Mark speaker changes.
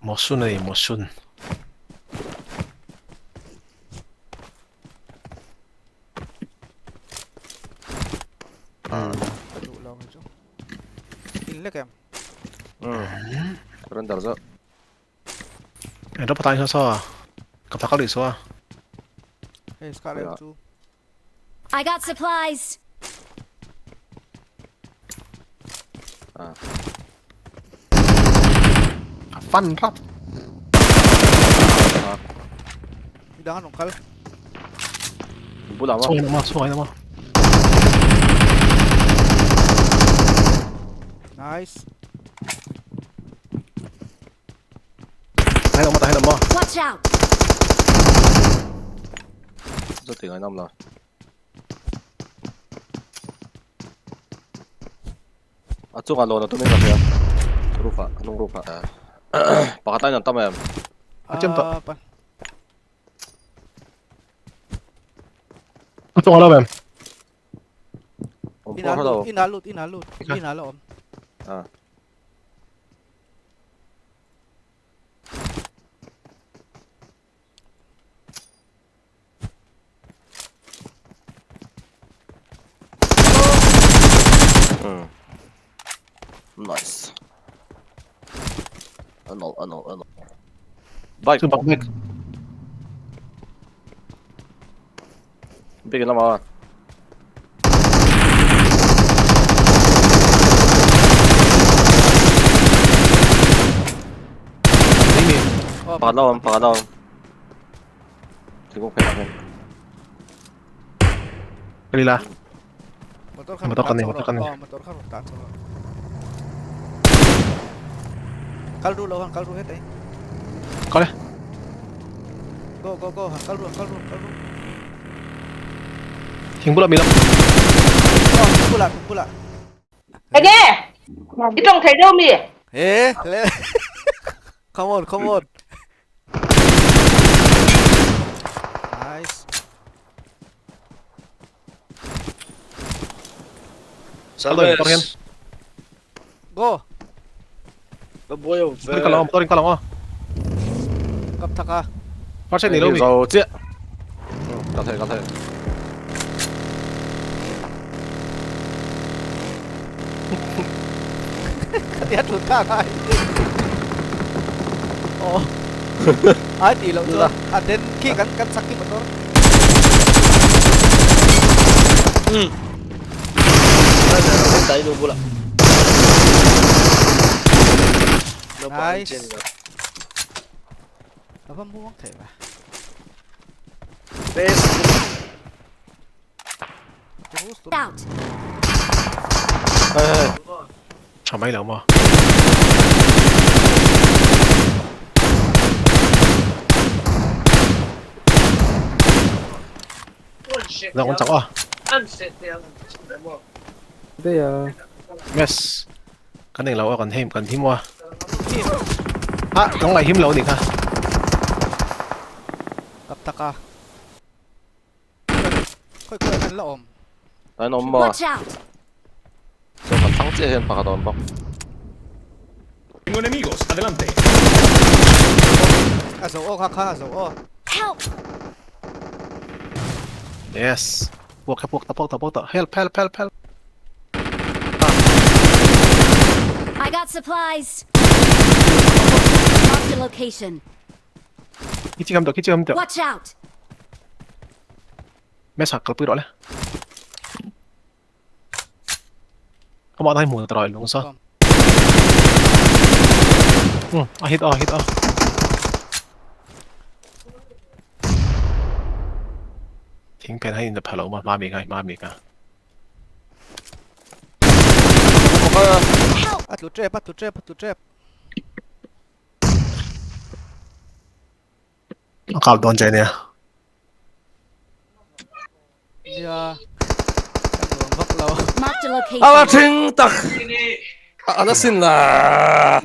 Speaker 1: 모순이 모순.
Speaker 2: Đủ lâu rồi chứ. In lấy kèm.
Speaker 3: 그런 데라서
Speaker 1: 러버 다니셔서 갑자기 있어.
Speaker 2: Hey, Scarlet
Speaker 3: Dạ.
Speaker 2: too.
Speaker 4: I got supplies.
Speaker 1: 판 랍.
Speaker 2: Đi đang ăn đồng call.
Speaker 3: 뭐 남아?
Speaker 1: 소이 넘어 소이 넘어.
Speaker 2: Nice.
Speaker 1: 다이 넘어 다이 넘어.
Speaker 4: Watch out.
Speaker 3: 진짜 대가 남라. 아쪽 알로 나 또맨 가세요. 루파, 안ong 루파. baka tayo ng tama yan.
Speaker 1: 어쩜 더-
Speaker 2: Pan.
Speaker 1: 또 알아뱀.
Speaker 3: 뻔하다.
Speaker 2: Inalot.
Speaker 1: Okay.
Speaker 2: Inalo om.
Speaker 3: 아. 응. 나이스. ano. 바이크.
Speaker 1: 지금 막
Speaker 3: 빅이 남아.
Speaker 1: 이미
Speaker 2: Oh,
Speaker 3: baka naon. Siguro kaya
Speaker 1: 끌리라.
Speaker 2: Motor
Speaker 1: Motor ka ni,
Speaker 2: rotan
Speaker 1: motor ka ni.
Speaker 2: Oh, motor kan rotan soro. Kaldu lawan kaldu het eh.
Speaker 1: 그래.
Speaker 2: Go. Kaldu.
Speaker 1: 힘불어 밀어.
Speaker 2: Oh, pula.
Speaker 5: Cái nghe cái trông thấy đâu mì
Speaker 2: Eh, come on. Nice.
Speaker 1: Salve. Motorin.
Speaker 2: Go.
Speaker 1: 모터린 깔라. 모터린 깔라.
Speaker 2: Cặp thạc à?
Speaker 1: 발색 내려오미.
Speaker 3: rồi chết. Có thể.
Speaker 2: Tiếc luôn cả hai. Ồ. Ai tỷ lậu chưa? À đến khi cắn sắc khi mà nó.
Speaker 6: Tay luôn pula.
Speaker 2: Nice. Apa muang thể mà. Terus tuh.
Speaker 4: Out.
Speaker 1: 자 많이 넘어. 나 혼자 와. Yes. Cái này là cần thêm qua. À, đóng lại hiếm lâu đi ha.
Speaker 2: Cặp thạc à? Khơi ăn lậu.
Speaker 3: 나는 엄마
Speaker 4: Watch out.
Speaker 3: 저한 땅째에 박아도 안 봐.
Speaker 7: Tengo enemigos, adelante.
Speaker 2: À dấu ô khá dấu ô.
Speaker 4: Help.
Speaker 1: Yes. 부엌. Help.
Speaker 4: I got supplies. Mark the location.
Speaker 1: 키치 감도.
Speaker 4: Watch out.
Speaker 1: Mẹ sạc cái đó đấy. Các bạn thấy mùa rồi luôn sao?
Speaker 2: Vâng.
Speaker 1: Hit off.ทิ้งเพนให้อินเตอร์พาโลมามีกัน
Speaker 2: Bắt lút trap.
Speaker 1: Cào đòn chạy nè.
Speaker 2: Dạ. Các đường vấp lâu.
Speaker 4: Mark the location.
Speaker 3: 아ting 딱. 알았습니다.